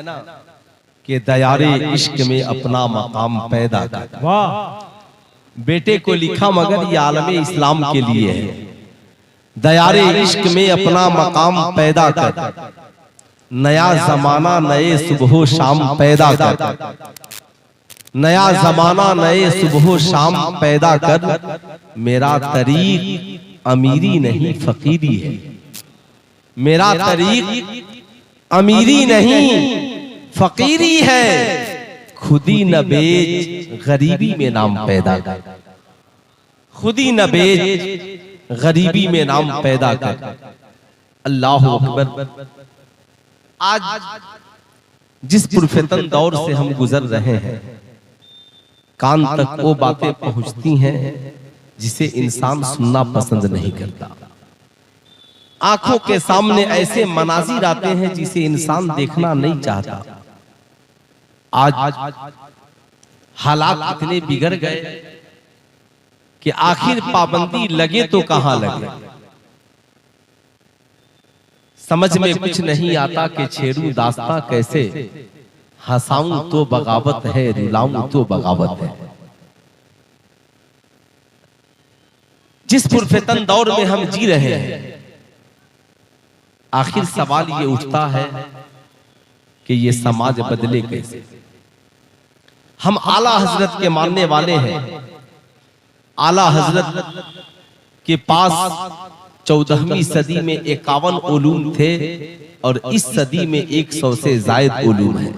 ना कि दयारे इश्क में अपना मकाम पैदा कर। वाह। बेटे को लिखा मगर ये आलमे इस्लाम के लिए है। दयारे इश्क में अपना मकाम पैदा कर, नया जमाना नए सुबह शाम पैदा कर, नया जमाना नए सुबह शाम पैदा कर। मेरा तरीक अमीरी नहीं फकीरी है, मेरा तरीक अमीरी नहीं फकीरी है। खुदी न बेच गरीबी में नाम पैदा कर, खुदी न बेच गरीबी में नाम पैदा कर। अल्लाह अकबर। आज जिस पुरफितन दौर से हम गुजर रहे हैं, कान तक वो बातें पहुंचती हैं जिसे इंसान सुनना पसंद नहीं करता। आंखों के सामने ऐसे मनाजिर आते हैं जिसे इंसान देखना नहीं चाहता। आज हालात इतने बिगड़ गए कि आखिर पाबंदी लगे तो कहां लगे, समझ में कुछ नहीं आता कि छेड़ू दास्तां कैसे, हंसाऊं तो बगावत है, रुलाऊं तो बगावत है। जिस पुरफितन दौर में हम जी रहे हैं, आखिर सवाल ये उठता है कि ये समाज बदले कैसे। हम आला हजरत के मानने वाले हैं। आला हजरत के पास 14वीं सदी में 51 उलूम थे और इस सदी में 100 से ज्यादा उलूम है।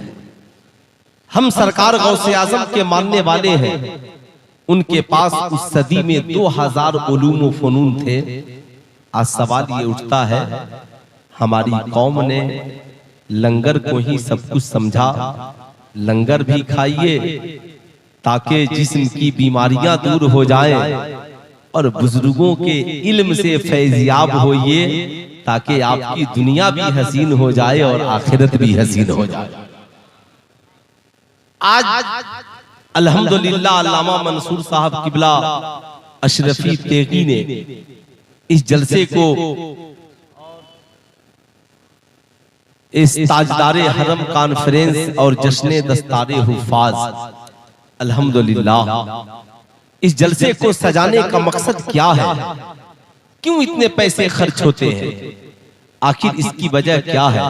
हम सरकार गौसे आजम के मानने वाले हैं। उनके पास उस सदी में 2000 उलूम व फनून थे। आज सवाल ये उठता है, हमारी कौम ने लंगर को ही सब कुछ समझा। लंगर भी खाइए ताकि जिस्म की बीमारियां दूर हो जाएं, और बुजुर्गों के इल्म से फैज़याब होइए ताकि आपकी दुनिया भी हसीन हो जाए और आखिरत भी हसीन हो जाए। आज अल्हम्दुलिल्लाह अल्लामा मंसूर साहब किबला अशरफी तेगी ने इस जलसे को, इस ताजदारे हरम कॉन्फ्रेंस और जश्ने दस्तारे हुफाज, अल्हम्दुलिल्लाह, इस जलसे को सजाने का मकसद क्या है? क्यों इतने पैसे खर्च होते हैं? आखिर इसकी वजह क्या है?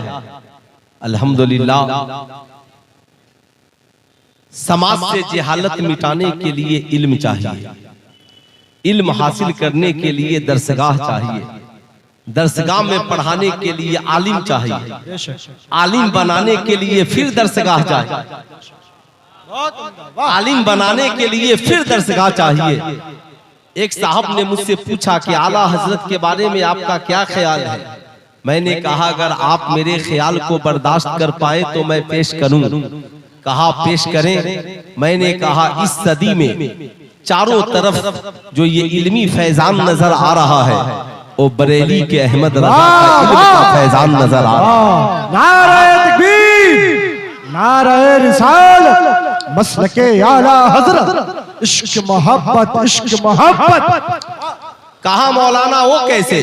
अल्हम्दुलिल्लाह, समाज से जहालत मिटाने के लिए इल्म चाहिए। इल्म हासिल करने के लिए दरसगाह चाहिए। दरसगाह में पढ़ाने के लिए आलिम चाहिए। आलिम बनाने के लिए फिर दरसगाह चाहिए। आलिम बनाने के लिए फिर दरसगाह चाहिए। एक साहब ने मुझसे पूछा कि आला हजरत के बारे में आपका क्या ख्याल है? मैंने कहा अगर आप मेरे ख्याल को बर्दाश्त कर पाए तो मैं पेश करूं। कहा पेश करें। मैंने कहा इस सदी में चारों तरफ जो ये इल्मी फैजान नजर आ रहा है, वो बरेली के अहमद रजा का इल्म का फैजान नजर आ रहा है। नारे तकबीर, नारे रिसालत, मसलके आला हजरत, इश्क मोहब्बत, इश्क मोहब्बत। कहा मौलाना वो कैसे?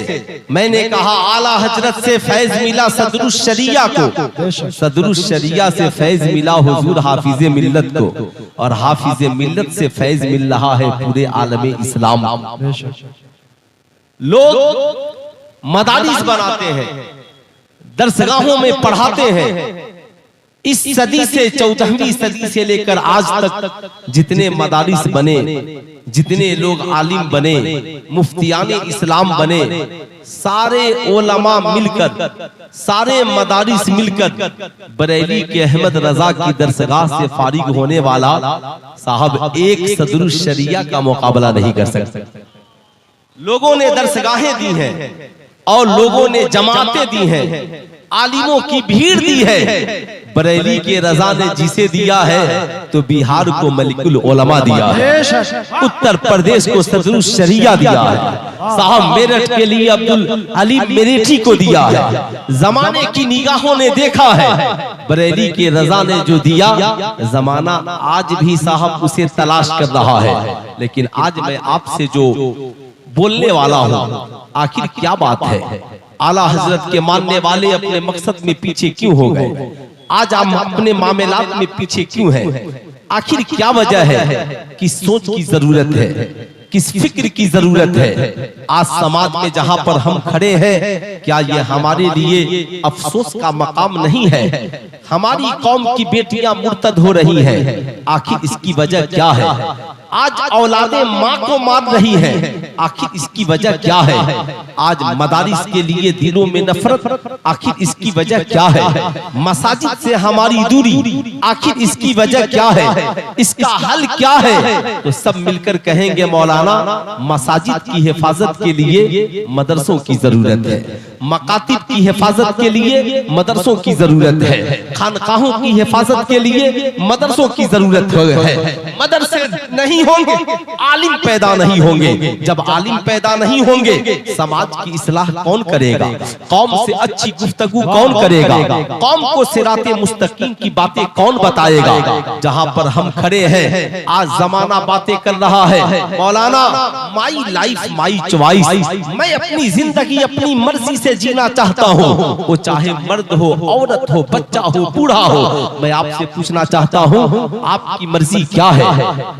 मैंने कहा आला हजरत से फैज मिला सदरुश शरिया को, सदरुश शरिया से फैज मिला हुजूर हाफिज मिल्लत को, और हाफिज मिल्लत से फैज मिल रहा है पूरे आलमे इस्लाम। लोग मदारिस बनाते हैं, दरसगाहों में पढ़ाते हैं। इस सदी से 14वीं सदी से लेकर आज तक जितने मदारिस बने, जितने लोग आलिम बने, मुफ्तियाने इस्लाम बने, सारे उलमा मिलकर, सारे मदारिस मिलकर बरेली के अहमद रजा की दरसगाह से फारिग होने वाला साहब एक सदरुश शरिया का मुकाबला नहीं कर सकते। लोगों ने दरसगाहें दी हैं और लोगों ने जमातें दी हैं, आलिमों की भीड़ दी है। बरेली के रजा ने जिसे दिया है तो बिहार को मलिकुल उलमा दिया है, उत्तर प्रदेश को सदरुश शरिया दिया है, साहब मेरठ के लिए अब्दुल अली मेरठी को दिया है। जमाने की निगाहों ने देखा है बरेली के रजा ने जो दिया, जमाना आज भी साहब उसे तलाश कर रहा है। लेकिन आज मैं आपसे जो बोलने वाला हूँ, आखिर क्या बात है? आला हजरत के मानने वाले अपने मकसद में पीछे क्यों हो गए? आज हम अपने मामलात में पीछे क्यों हैं? आखिर क्या वजह है? किस सोच की जरूरत है, किस फिक्र की जरूरत है? आज समाज में जहां पर हम खड़े हैं, क्या ये हमारे लिए अफसोस का मकाम नहीं है? हमारी कौम की बेटियां मुर्तद हो रही हैं, आखिर इसकी वजह क्या है? आज औलादें माँ को मार रही हैं, आखिर इसकी वजह क्या है? आज मदारिस के लिए दिलों में नफरत, आखिर इसकी वजह क्या है? मसाजिद से हमारी दूरी, आखिर इसकी वजह क्या है? इसका हल क्या है? तो सब मिलकर कहेंगे मौलाना, मसाजिद की हिफाजत के लिए मदरसों की जरूरत है, मकातिब की हिफाजत के लिए मदरसों की जरूरत है, खानकाहों की हिफाजत के लिए मदरसों की जरूरत है। मदरसे नहीं होंगे, आलिम पैदा नहीं होंगे। जब आलिम पैदा नहीं होंगे, समाज की इस्लाह कौन करेगा? कौम से अच्छी गुफ्तगू कौन करेगा? कौम को सिराते मुस्तकीम की बातें कौन बताएगा? जहां पर हम खड़े हैं, आज जमाना बातें कर रहा है, मौलाना माई लाइफ माई चॉइस, मैं अपनी जिंदगी अपनी मर्जी से जीना चाहता हूँ, वो चाहे मर्द हो, औरत हो, बच्चा हो, बूढ़ा हो। मैं आपसे पूछना चाहता हूँ, आपकी मर्जी क्या है?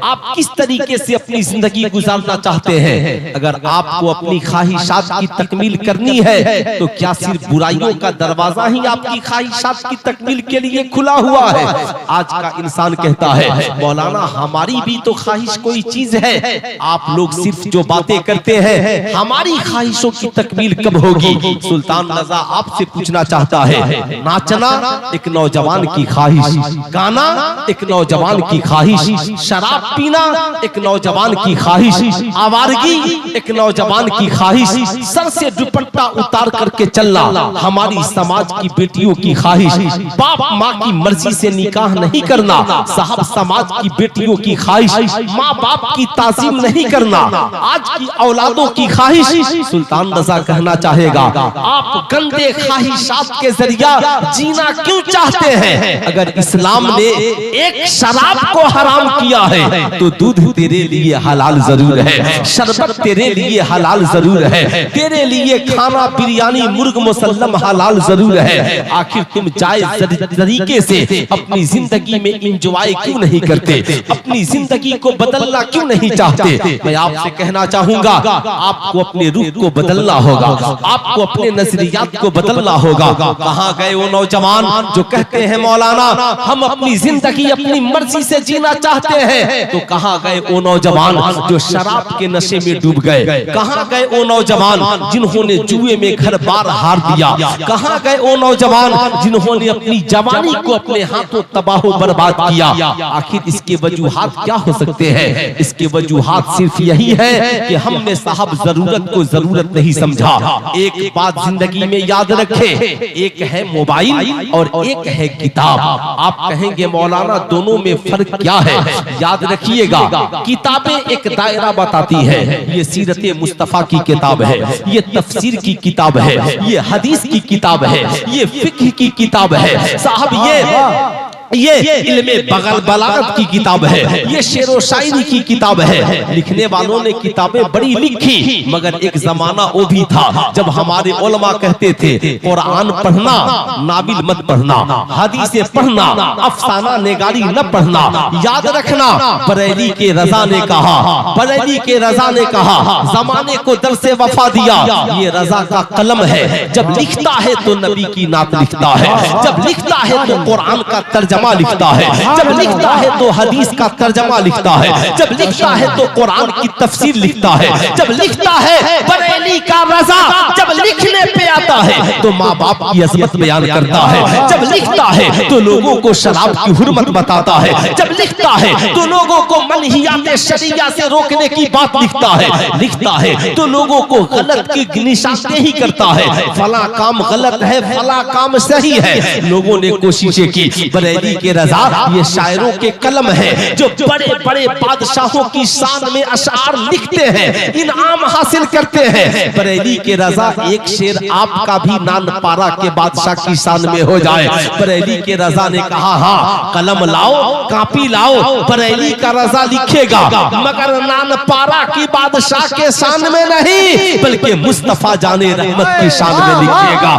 आप किस तरीके से अपनी जिंदगी गुजारना चाहते हैं? अगर आपको अपनी ख्वाहिशात की तकमील करनी है, तो क्या सिर्फ बुराइयों का दरवाजा ही आपकी ख्वाहिशात की तकमील के लिए खुला हुआ है? आज का इंसान कहता है, मौलाना हमारी भी तो ख्वाहिश कोई चीज है, आप लोग सिर्फ जो बातें करते हैं, हमारी ख्वाहिशों की तकमील कब होगी? सुल्तान रजा आपसे पूछना चाहता है, नाचना एक नौजवान की ख्वाहिश, गाना एक नौजवान की ख्वाहिश, शराब पीना एक नौजवान की ख्वाहिश, आवारगी एक नौजवान की ख्वाहिश, सर से दुपट्टा उतार करके चलना हमारी समाज की बेटियों की ख्वाहिश, बाप माँ की मर्जी से निकाह नहीं करना साहब समाज की बेटियों की ख्वाहिश, माँ बाप की ताज़ीम नहीं करना आज की औलादों की ख्वाहिश। सुल्तान रजा कहना चाहेगा, आप गंदे ख्वाहिशात के जरिया जीना क्यों चाहते हैं? अगर इस्लाम ने एक शराब को हराम किया है, तो दूध तेरे लिए हलाल जरूर है, शरबत तेरे लिए हलाल जरूर है, तेरे लिए खाना बिरयानी मुर्ग मुसल्लम हलाल जरूर है। आखिर तुम जायज तरीके से अपनी जिंदगी में इंजॉय क्यों नहीं करते? अपनी जिंदगी को बदलना क्यों नहीं चाहते? मैं आपसे कहना चाहूंगा, आपको अपने रूह को बदलना होगा, आपको अपने नजरियात को बदलना होगा। कहाँ गए वो नौजवान जो कहते हैं, मौलाना हम अपनी जिंदगी अपनी मर्जी से जीना चाहते हैं? तो कहाँ गए वो नौजवान जो शराब के नशे में डूब गए? कहाँ गए वो नौजवान जिन्होंने जुए में घर बार हार दिया? कहाँ गए वो नौजवान जिन्होंने अपनी जवानी को अपने हाथों तबाह बर्बाद किया? आखिर इसके वजूहात क्या हो सकते हैं? इसके वजूहात सिर्फ यही है कि हमने साहब जरूरत को जरूरत नहीं समझा। एक बात जिंदगी में याद रखे, एक है मोबाइल और एक है किताब। आप कहेंगे मौलाना दोनों में फर्क क्या है? याद रखिएगा, किताबें एक दायरा बताती है, ये सीरत मुस्तफा की किताब है, ये तफसीर की किताब है, ये हदीस की किताब है, ये फिक्र की किताब है साहब, ये इल्मे बलागत की किताब है, ये शेर व शायरी की किताब है। लिखने वालों ने किताबें बड़ी लिखी, मगर एक जमाना वो भी था जब हमारे उलमा कहते थे, कुरान पढ़ना नाबिल मत पढ़ना, हदीसें पढ़ना अफसाना निगारी न पढ़ना। याद रखना, बरेली के रजा ने कहा, बरेली के रजा ने कहा, जमाने को दर से वफा दिया, ये रजा का कलम है, जब लिखता है तो नबी की नात लिखता है, जब लिखता है तो कुरान का तर्जमा लिखता है, जब लिखता है तो हदीस का तर्जमा लिखता है, जब लिखता है तो कुरान की तफसीर लिखता है, जब लिखता है बरेली का रजा, जब लिखने पे आता है तो माँ बाप की अज़मत बयान करता है, जब लिखता है तो लोगों को शराब की हुर्मत बताता है, जब लिखता है तो लोगों को मनहियात शरिया से रोकने की बात लिखता है, लिखता है तो लोगों को गलत की निशानदेही करता है, फला काम गलत है, फला काम सही है। लोगों ने कोशिशें की, बरेली के रजा ये शायरों के कलम है जो बड़े बड़े बादशाहों की शान में अशार लिखते हैं, इनाम हासिल करते हैं। बरेली के रजा एक शेर आपका भी नानपारा के बादशाह की शान में हो जाए। बरेली के रजा ने कहा, हाँ कलम लाओ कापी लाओ, बरेली का रजा लिखेगा, मगर नानपारा की बादशाह के शान में नहीं, बल्कि मुस्तफा जाने रहमत की शान में लिखेगा।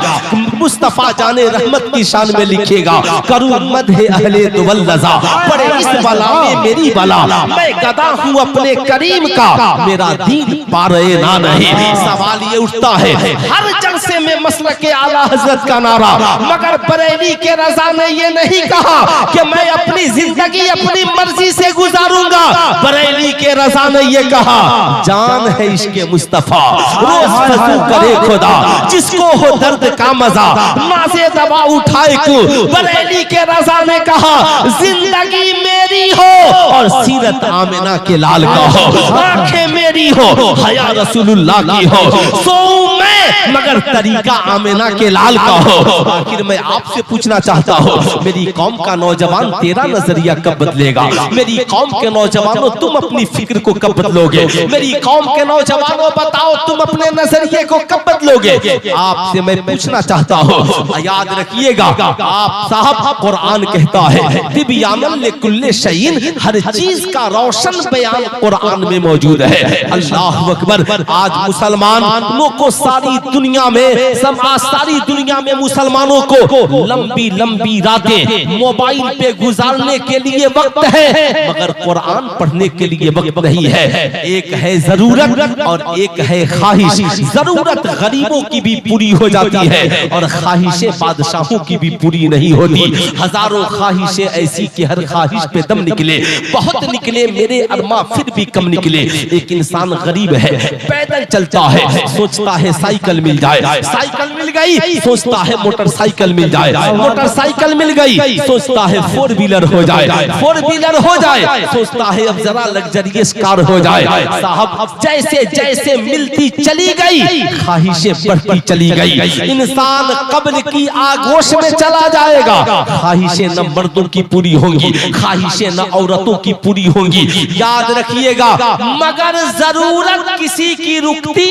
मुस्तफा जाने रहमत की शान में लिखेगा, करूं मदहे अहले दुवल्लज़ा, पड़े इस बला में मेरी बला, मैं गदा हूं अपने करीम का, मेरा दीन पारे ना नहीं। सवाल ये उठता है हर जलसे में मसलके आला हजरत का नारा, मगर बरेली के रजा ने ये नहीं कहा कि मैं अपनी जिंदगी अपनी मर्जी से गुजारूंगा। बरेली के रजा ने ये कहा जान है इश्क़ मुस्तफा, रोज फजू करे खुदा, जिसको हो दर्द का मजा, नाज़े दबा उठाए क्यों। बरेली के रजा ने कहा जिंदगी मेरी हो और सीरत आमिना के लाल का हो, आंखें मेरी हो हया रसूलुल्लाह की हो, सोऊं मैं मगर तरीका आमिना के लाल का हो। आखिर मैं आपसे पूछना चाहता हूँ, मेरी कौम का नौजवान तेरा नजरिया कब बदलेगा? मेरी कौम के नौजवानों तुम अपनी फिक्र को कब बदलोगे? मेरी कौम के नौजवानों बताओ तुम अपने नजरिए को कब बदलोगे? आपसे मैं पूछना चाहता हूँ, याद रखिएगा आप साहब, कुरान कहता है तिबयानन लिकुल्ले शैइन, हर चीज का रोशन बयान कुरान में मौजूद है। अल्लाह अकबर। आज मुसलमानों को सारी दुनिया में सारी दुनिया में मुसलमानों को लंबी लंबी रातें मोबाइल पे गुजारने के लिए वक्त है, मगर कुरान पढ़ने के लिए वक्त नहीं है। एक है जरूरत और एक है ख्वाहिश। जरूरत गरीबों की भी पूरी हो जाती है और ख्वाहिशें बादशाहों की भी पूरी नहीं होती। हजारों ख्वाहिशें ऐसी कि हर ख्वाहिश पे दम निकले, बहुत निकले मेरे अरमा फिर भी कम निकले। एक इंसान गरीब है, पैदल चलता है, सोचता है साइकिल मिल जाए, साइकिल मिल गई, सोचता है मोटरसाइकिल मिल जाए, मोटरसाइकिल मिल गई, सोचता है फोर व्हीलर हो जाए, फोर व्हीलर हो जाए, सोचता है अब जरा लग्जरियस कार हो जाए। साहब जैसे जैसे मिलती चली गई ख्वाहिशें बढ़ती चली गई। इंसान कब्र की आगोश में चला जाएगा। ख्वाहिशें न मर्दों की पूरी होंगी, ख्वाहिशें न औरतों की पूरी होंगी। याद रखिएगा, मगर जरूरत किसी की रुकती,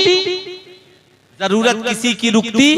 जरूरत किसी की रुकती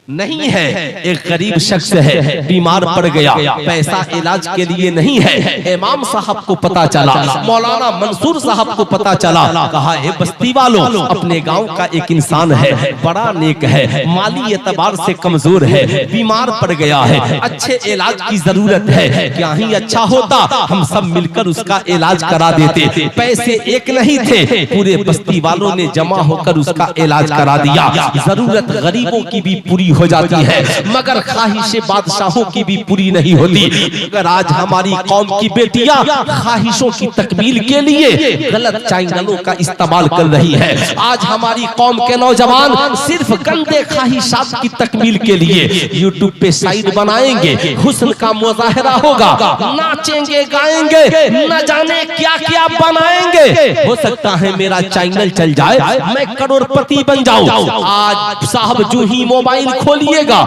नहीं है। एक गरीब शख्स है, बीमार पड़ गया, पैसा इलाज के लिए नहीं है। इमाम साहब को पता चला, मौलाना मंसूर साहब को पता चला, कहा ए बस्ती वालों, अपने गांव का एक इंसान है, बड़ा नेक है, माली एतबार से कमजोर है, बीमार पड़ गया है, अच्छे इलाज की जरूरत है। क्या ही अच्छा होता हम सब मिलकर उसका इलाज करा देते। पैसे एक नहीं थे, पूरे बस्ती वालों ने जमा होकर उसका इलाज करा दिया। जरूरत गरीबों की भी पूरी हो जाती है, मगर ख्वाहिशें बादशाहों की भी पूरी नहीं होती। अगर आज हमारी कौम की बेटियां ख्वाहिशों की तकमील के लिए गलत चैनलों का इस्तेमाल कर रही है, आज हमारी कौम के नौजवान सिर्फ गंदे ख्वाहिशात की तकमील के लिए यूट्यूब पे साइट बनाएंगे, हुस्न का मुजाहरा होगा, नाचेंगे गाएंगे, न जाने क्या क्या बनाएंगे। हो सकता है मेरा चैनल चल जाए, मैं करोड़पति बन जाऊं। आज साहब जो ही मोबाइल खोलिएगा,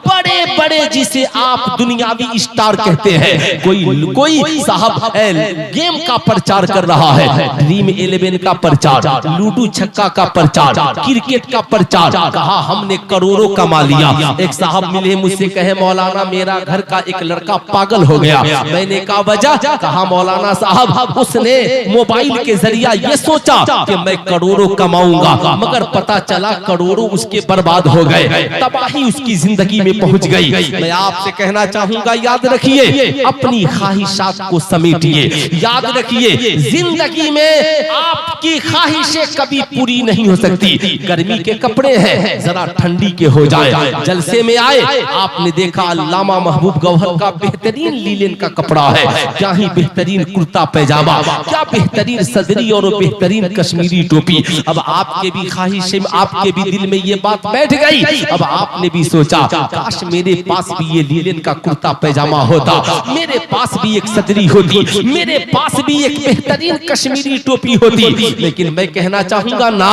बड़े बड़े जिसे आप दुनियावी स्टार कहते हैं, कोई साहब गेम का प्रचार कर रहा है, ड्रीम 11 का प्रचार, लूडो छक्का का प्रचार, क्रिकेट का प्रचार, कहा हमने करोड़ों कमा लिया। एक साहब मिले मुझसे, कहे मौलाना मेरा घर का एक लड़का पागल हो गया। मैंने कहा वजह? कहा मौलाना साहब उसने मोबाइल के जरिया ये सोचा कि मैं करोड़ों कमाऊंगा, मगर पता चला करोड़ों उसके बर्बाद हो गए, तबाही उसकी जिंदगी में पहुंच गई। मैं आपसे कहना चाहूंगा, याद रखिए अपनी ख्वाहिशात को समेटिए। याद रखिए जिंदगी में आपकी ख्वाहिशें कभी पूरी नहीं हो सकती। गर्मी के कपड़े हैं, जरा ठंडी के हो जाए। जलसे में आए, आपने देखा अल्लामा महबूब गौहर का बेहतरीन लीलन का कपड़ा है, क्या ही बेहतरीन कुर्ता पैजामा, क्या बेहतरीन सदरी और बेहतरीन कश्मीरी टोपी। अब आपके भी ख्वाहिशें, आपके भी दिल में ये बात बैठ गई। अब आपने भी सोचा काश मेरे पास भी ये लीलन का कुर्ता पैजामा होता, मेरे पास भी एक सदरी होती, मेरे पास भी एक बेहतरीन कश्मीरी टोपी होती। लेकिन मैं कहना चाहूंगा ना,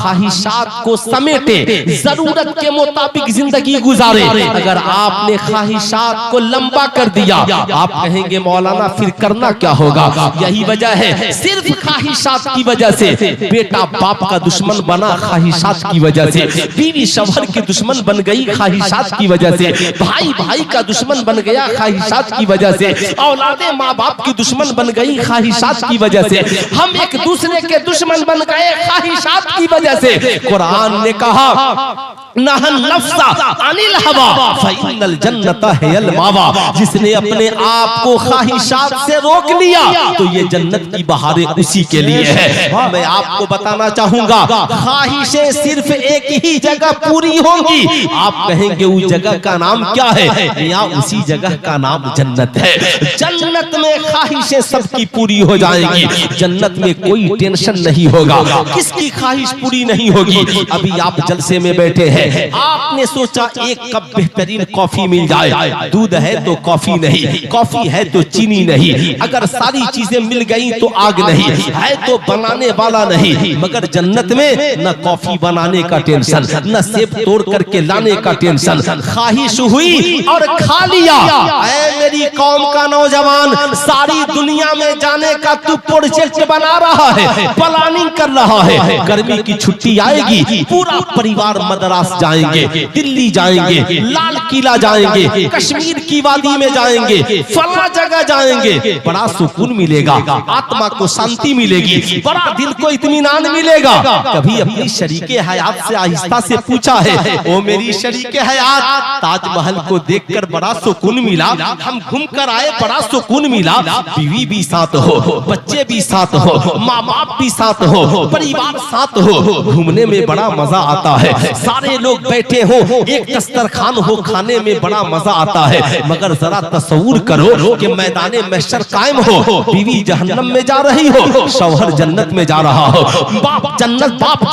ख्वाहिशात को समेटे, जरूरत के मुताबिक जिंदगी गुजारे। अगर आपने ख्वाहिशात को लंबा कर दिया, आप कहेंगे मौलाना फिर करना क्या होगा? यही वजह है, सिर्फ ख्वाहिशात की वजह से बेटा बाप का दुश्मन बना, ख्वाहिशात की वजह से बीवी शौहर की दुश्मन बन गई, ख्वाहिशात की वजह से भाई भाई का दुश्मन बन गया, ख्वाहिशात की वजह से औलादे माँ बाप की दुश्मन बन गई, ख्वाहिशात की वजह से हम एक दूसरे के दुश्मन बन गए, ख्वाहिशात की वजह से। कुरान ने कहा नहन नफ्सा अनिल हवा फइन्नल जन्नता हियल मावा। जिसने अपने आप को ख्वाहिशात से रोक लिया तो ये जन्नत की बहारें उसी के लिए है। मैं आपको बताना चाहूंगा, ख्वाहिशें सिर्फ एक ही जगह पूरी होंगी। आप कहेंगे उस जगह का नाम क्या है? या उसी जगह का नाम जन्नत है। जन्नत में ख्वाहिशें सबकी पूरी हो जाएंगी। जन्नत में कोई टेंशन नहीं होगा। किसकी ख्वाहिश पूरी नहीं होगी? अभी आप जलसे में बैठे हैं, आपने सोचा एक कप बेहतरीन कॉफी मिल जाए। दूध है तो कॉफी नहीं, कॉफी है तो चीनी नहीं। अगर सारी चीजें मिल गई तो आग नहीं है, तो बनाने वाला नहीं। मगर जन्नत में न कॉफी बनाने का टेंशन, न सेब तोड़ करके लाने का टेंशन। ख्वाहिश हुई और खा लिया। ऐ मेरी कौम का नौजवान, सारी दुनिया में जाने का तू प्रोजेक्ट बना रहा है, प्लानिंग कर रहा है। गर्मी की छुट्टी आएगी, पूरा परिवार मद्रास जाएंगे, दिल्ली जाएंगे, लाल किला जाएंगे, कश्मीर की वादी में जाएंगे, फला जगह जाएंगे। बड़ा सुकून मिलेगा, आत्मा को शांति मिलेगी, बड़ा दिल को इत्मीनान मिलेगा। कभी अपनी शरीके हयात से आहिस्ता से पूछा है, ओ मेरी शरीके हयात, ताजमहल को देखकर बड़ा सुकून मिला, हम घूम कर आए, बड़ा सुकून मिला। बीवी भी साथ हो, बच्चे भी साथ हो, माँ बाप भी साथ हो, परिवार साथ हो, घूमने में बड़ा मजा आता है। सारे लोग बैठे हो, एक दस्तरखान हो, खाने में बड़ा मजा आता है। मगर जरा तस्वूर करो कि मैदाने महशर कायम हो, बीवी जहन्नम में जा रही हो, शौहर जन्नत में जा रहा हो, बाप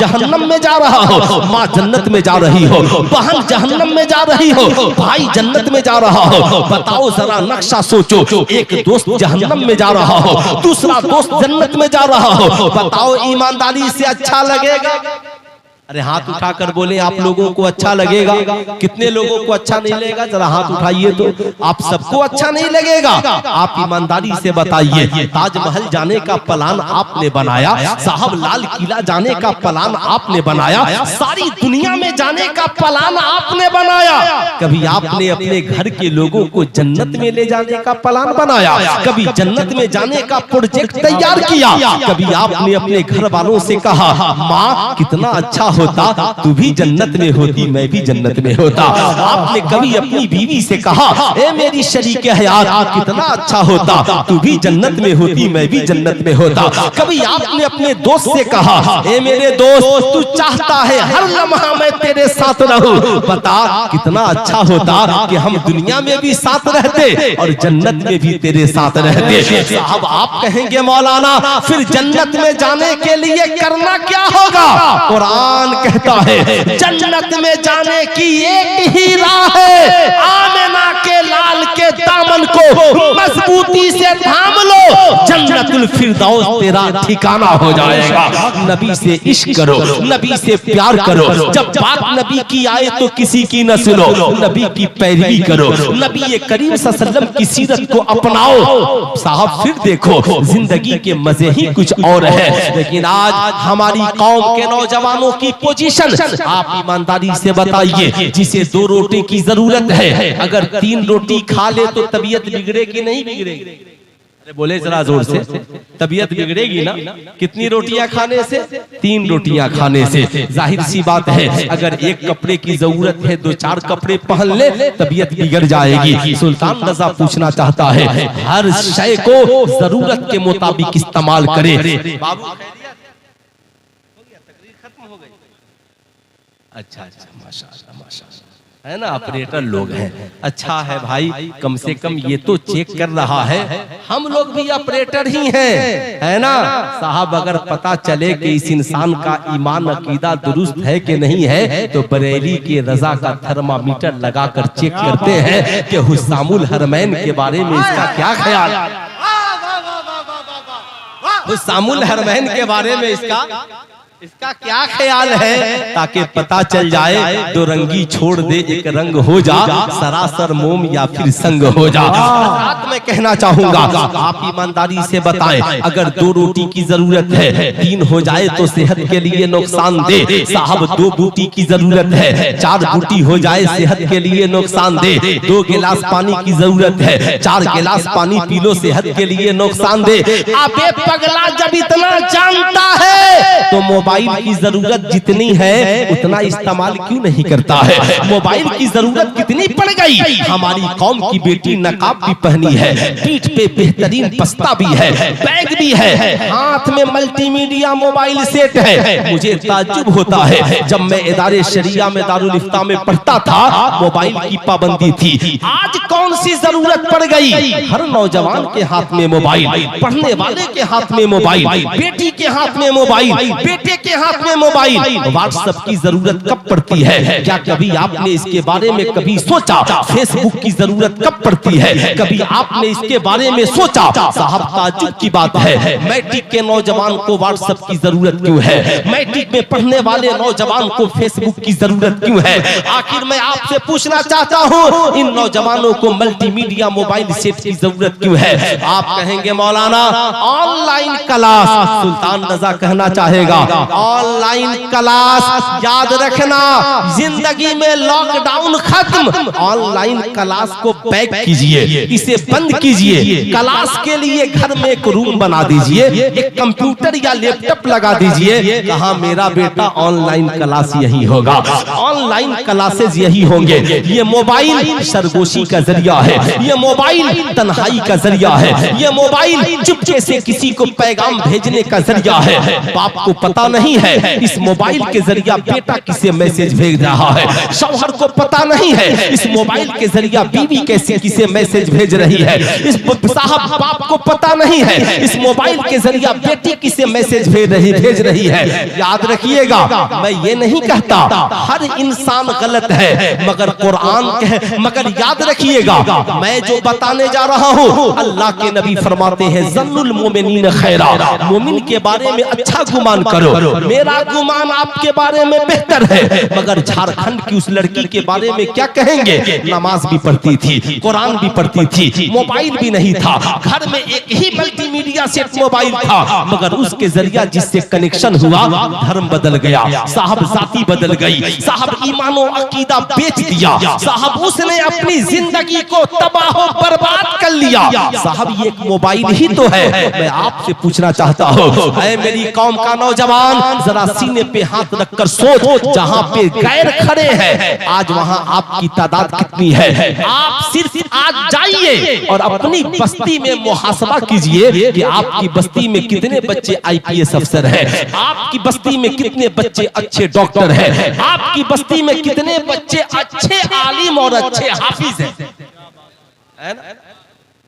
जहन्नम में जा रहा हो, माँ जन्नत में जा रही हो, बहन जहन्नम में जा रही हो, भाई जन्नत में जा रहा हो। बताओ जरा नक्शा सोचो, एक दोस्त जहन्नम में जा रहा हो, दूसरा दोस्त जन्नत में जा रहा हो। बताओ ईमानदारी से अच्छा लगेगा? अरे हाथ उठाकर बोले, आप लोगों को अच्छा लगेगा? कितने लोगों को अच्छा नहीं लगेगा? जरा हाथ उठाइए तो। आप सबको अच्छा नहीं लगेगा। आप ईमानदारी से बताइए, ताजमहल जाने का प्लान आपने बनाया, साहब लाल किला जाने का प्लान आपने बनाया, सारी दुनिया में जाने का प्लान आपने बनाया। कभी आपने अपने घर के लोगों को जन्नत में ले जाने का प्लान बनाया? कभी जन्नत में जाने का प्रोजेक्ट तैयार किया? कभी आपने अपने घर वालों से कहा, माँ कितना अच्छा होता तू भी जन्नत में होती, मैं भी जन्नत में होता? आपने कभी अपनी बीवी से कहा, ए मेरी शरीके हयात कितना अच्छा होता तू भी जन्नत में होती, मैं भी जन्नत में होता? कभी आपने अपने दोस्त से कहा, ए मेरे दोस्त तू चाहता है हर लम्हा मैं तेरे साथ रहूं, बता कितना अच्छा होता कि हम दुनिया में भी साथ रहते और जन्नत में भी तेरे साथ रहते। साहब आप कहेंगे, मौलाना फिर जन्नत में जाने के लिए करना क्या होगा? कुरान कहता है जन्नत में जाने की एक ही राह है, आमिना के लाल के दामन को मजबूती से थाम लो, जन्नतुल फिरदौस तेरा ठिकाना हो जाएगा। नबी से इश्क करो, नबी से प्यार करो। जब बात नबी की आए तो किसी की न सुनो, नबी की पैरवी करो, नबी करीम सल्लल्लाहु अलैहि वसल्लम की सीरत को अपनाओ। साहब फिर देखो जिंदगी के मजे ही कुछ और है। लेकिन आज हमारी कौम के नौजवानों की पोजीशन आप ईमानदारी से बताइए, जिसे 2 रोटी की जरूरत है, अगर 3 रोटी खा ले तो तबीयत बिगड़ेगी नहीं बिगड़ेगी? अरे बोले जरा जोर से, तबीयत बिगड़ेगी ना? कितनी रोटियां खाने से? 3 रोटियां खाने से। जाहिर सी बात है, अगर एक कपड़े की जरूरत है 2-4 कपड़े पहन ले, तबीयत बिगड़ जाएगी। सुल्तान रजा पूछना चाहता है, हर शय को जरूरत के मुताबिक इस्तेमाल करे। बाबू अच्छा माशाअल्लाह माशाअल्लाह, है ना? ऑपरेटर लोग हैं, अच्छा है भाई, कम से कम ये तो चेक कर रहा है। हम लोग भी ऑपरेटर ही हैं, है ना साहब? अगर पता चले कि इस इंसान का ईमान अकीदा दुरुस्त है कि नहीं है, तो बरेली के रजा का थर्मामीटर लगाकर चेक करते हैं कि हुस्सामुल हरमैन के बारे में इसका क्या ख्याल, हुस्सामुल हरमैन के बारे में इसका क्या ख्याल है, ताकि पता चल जाए। 2 रंगी छोड़ दे, एक रंग हो जा, सरासर मोम या फिर संग हो जा। साथ में कहना चाहूंगा, आप ईमानदारी से बताएं, अगर 2 रोटी की जरूरत है, 3 हो जाए तो सेहत के लिए नुकसान दे। साहब 2 बूटी की जरूरत है, 4 बूटी हो जाए सेहत के लिए नुकसान दे। 2 गिलास पानी की जरूरत है, 4 गिलास पानी पी लो, सेहत के लिए नुकसान दे। अबे पगला जब इतना जानता है तो मोबाइल की जरूरत जितनी है उतना इस्तेमाल क्यों नहीं करता है? मोबाइल की जरूरत कितनी पड़ गई? हमारी कौम की बेटी नकाब भी पहनी है, पीठ पे बेहतरीन पस्ता भी है, बैग भी है, हाथ में मल्टीमीडिया मोबाइल सेट है। मुझे ताज्जुब होता है, जब मैं इदारे शरिया में दारुल इफ्ता में पढ़ता था मोबाइल की पाबंदी थी। आज कौन सी जरूरत पड़ गई? हर नौजवान के हाथ में मोबाइल, पढ़ने वाले के हाथ में मोबाइल, बेटी के हाथ में मोबाइल, बेटे के हाथ में मोबाइल। व्हाट्सएप की जरूरत कब पड़ती है? क्या कभी आपने इसके बारे में कभी सोचा? फेसबुक की जरूरत कब पड़ती है? कभी आपने इसके बारे में सोचा? साहब ताज्जुब की बात है, मैट्रिक के नौजवान को व्हाट्सएप की जरूरत क्यों है? मैट्रिक में पढ़ने वाले नौजवान को फेसबुक की जरूरत क्यों है? आखिर मैं आपसे पूछना चाहता हूँ, इन नौजवानों को मल्टीमीडिया मोबाइल सेट की जरूरत क्यों है? आप कहेंगे मौलाना ऑनलाइन क्लास, सुल्तान रजा कहना चाहेगा ऑनलाइन क्लास। याद रखना, जिंदगी में लॉकडाउन खत्म, ऑनलाइन क्लास को बैक कीजिए, इसे बंद कीजिए। क्लास के लिए घर में एक रूम बना दीजिए, एक कंप्यूटर या लैपटॉप लगा दीजिए। कहा मेरा बेटा ऑनलाइन क्लास यही होगा, ऑनलाइन क्लासेस यही होंगे। ये मोबाइल सरगोशी का जरिया है, ये मोबाइल तन्हाई का जरिया है, ये मोबाइल चुपके से किसी को पैगाम भेजने का जरिया है। बाप को पता नहीं है इस मोबाइल के जरिया बेटा किसे मैसेज भेज रहा है, शौहर को पता नहीं है इस मोबाइल के जरिया बीवी कैसे किसे मैसेज भेज रही है, इस साहब बाप को पता नहीं है इस मोबाइल के जरिया बेटी किसे मैसेज भेज रही है। याद रखिएगा, मैं ये नहीं कहता हर इंसान गलत है, मगर कुरान मगर याद रखिएगा मैं जो बताने जा रहा हूँ, अल्लाह के नबी फरमाते हैं ज़न्नुल मोमिनीन खैरा, मोमिन के बारे में अच्छा गुमान करो। मेरा गुमान आपके बारे में बेहतर है, मगर झारखंड की उस लड़की के बारे में क्या कहेंगे? नमाज भी पढ़ती थी, कुरान भी पढ़ती थी, मोबाइल भी नहीं था, घर में एक ही मल्टीमीडिया सेट मोबाइल था, मगर उसके जरिया जिससे कनेक्शन हुआ धर्म बदल गया, साहब जाति बदल गई, साहब ईमानो अकीदा बेच दिया, साहब उसने अपनी जिंदगी को तबाह बर्बाद कर लिया। साहब ये एक मोबाइल ही तो है। मैं आपसे पूछना चाहता हूँ, ऐ मेरी कौम का नौजवान, जरा सीने पे हाथ रखकर सोच, जहाँ पे गैर खड़े हैं आज वहाँ आपकी तादाद कितनी है? आप सिर्फ आज जाइए और अपनी बस्ती में मुहासबा कीजिए कि आपकी बस्ती में कितने बच्चे IPS अफसर हैं, आपकी बस्ती में कितने बच्चे अच्छे डॉक्टर हैं, आपकी बस्ती में कितने बच्चे अच्छे आलिम और अच्छे हाफिज हैं।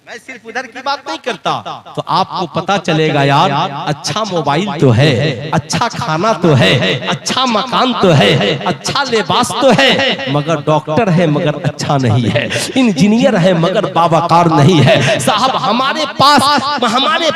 मैं सिर्फ उधर की बात नहीं करता, तो आपको पता चलेगा यार, अच्छा मोबाइल तो है, अच्छा खाना तो है, अच्छा मकान तो है, अच्छा लिबास तो है, मगर डॉक्टर है मगर अच्छा नहीं है, इंजीनियर है मगर बावकार नहीं है। साहब हमारे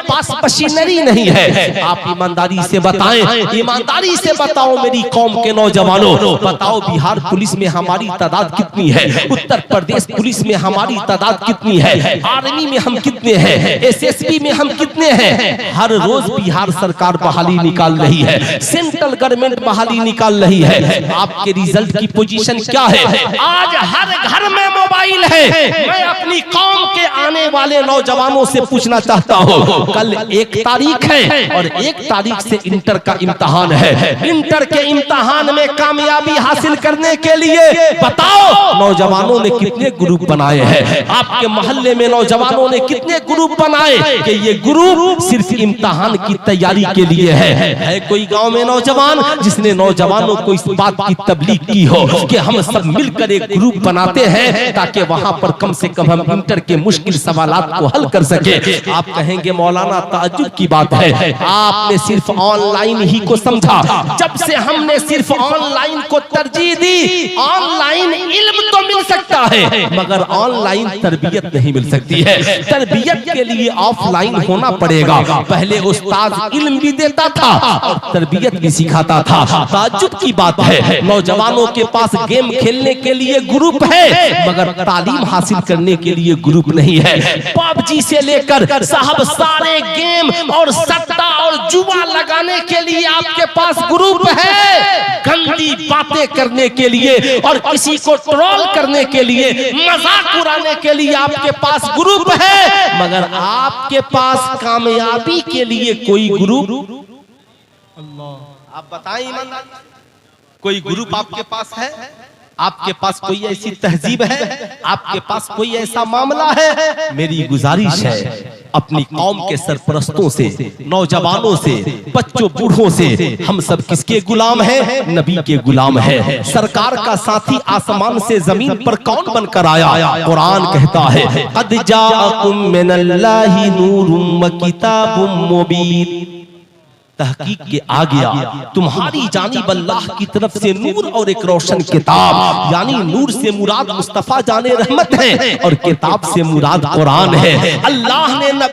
पास मशीनरी नहीं है। आप ईमानदारी से बताएं, ईमानदारी से बताओ मेरी कौम के नौजवानों, बताओ बिहार पुलिस में हमारी तादाद कितनी है? उत्तर प्रदेश पुलिस में हमारी तादाद कितनी है? आर्मी में हम कितने हैं? SSB में हम कितने हैं? हर रोज बिहार सरकार बहाली निकाल रही है, सेंट्रल गवर्नमेंट बहाली निकाल रही है। आपके रिजल्ट की पोजीशन क्या है? आज हर घर में मोबाइल है। मैं अपनी कौम के आने वाले नौजवानों से पूछना चाहता हूँ, कल 1 तारीख है और 1 तारीख से इंटर का इम्तिहान है। इंटर के इम्तिहान में कामयाबी हासिल करने के लिए बताओ नौजवानों ने कितने ग्रुप बनाए हैं? आपके मोहल्ले में नौजवानों ने कितने ग्रुप बनाए कि ये ग्रुप सिर्फ इम्तिहान की तैयारी के लिए है? कोई गांव में नौजवान जिसने नौजवानों को इस बात की तबलीग की हो कि हम सब मिलकर एक ग्रुप बनाते हैं ताकि वहां पर कम से कम हम इंटर के मुश्किल सवालात को हल कर सके? आप कहेंगे मौलाना ताज्जुब की बात है, आपने सिर्फ ऑनलाइन ही को समझा। जब से हमने सिर्फ ऑनलाइन को तरजीह दी, ऑनलाइन इल्म तो मिल सकता है मगर ऑनलाइन तरबियत नहीं मिल सकती है। तरबियत के लिए ऑफलाइन होना पड़ेगा। पहले उस्ताद इल्म भी देता था और तरबियत भी सिखाता था। ताज्जुब की बात है, नौजवानों के पास गेम खेलने के लिए ग्रुप है मगर तालीम हासिल करने के लिए ग्रुप नहीं है। PUBG से लेकर साहब सारे गेम और सट्टा और जुआ लगाने के लिए आपके पास ग्रुप है, गंदी बातें करने के लिए और किसी को ट्रोल करने के लिए, मजाक उड़ाने के लिए आपके पास ग्रुप है, मगर आपके पास कामयाबी के लिए कोई ग्रुप। आप बताएं ईमानदार, कोई ग्रुप आपके पास है? आपके पास कोई ऐसी तहजीब है? आपके पास कोई ऐसा मामला है? मेरी गुजारिश है अपनी कौम के सरपरस्तों से, नौजवानों से, बच्चों बूढ़ों से, हम सब किसके गुलाम हैं? नबी के गुलाम हैं। सरकार का साथी आसमान से जमीन पर कौन बनकर आया? कुरान कहता है क़द जाअकुम मिनल्लाहि नूरुम व किताबुम मुबीन, तहकीक के आ गया तुम्हारी जानिब अल्लाह की तरफ से नूर और एक रोशन किताब, यानी नूर से मुराद मुस्तफा जाने रहमत है और किताब से मुराद कुरान है। अल्लाह ने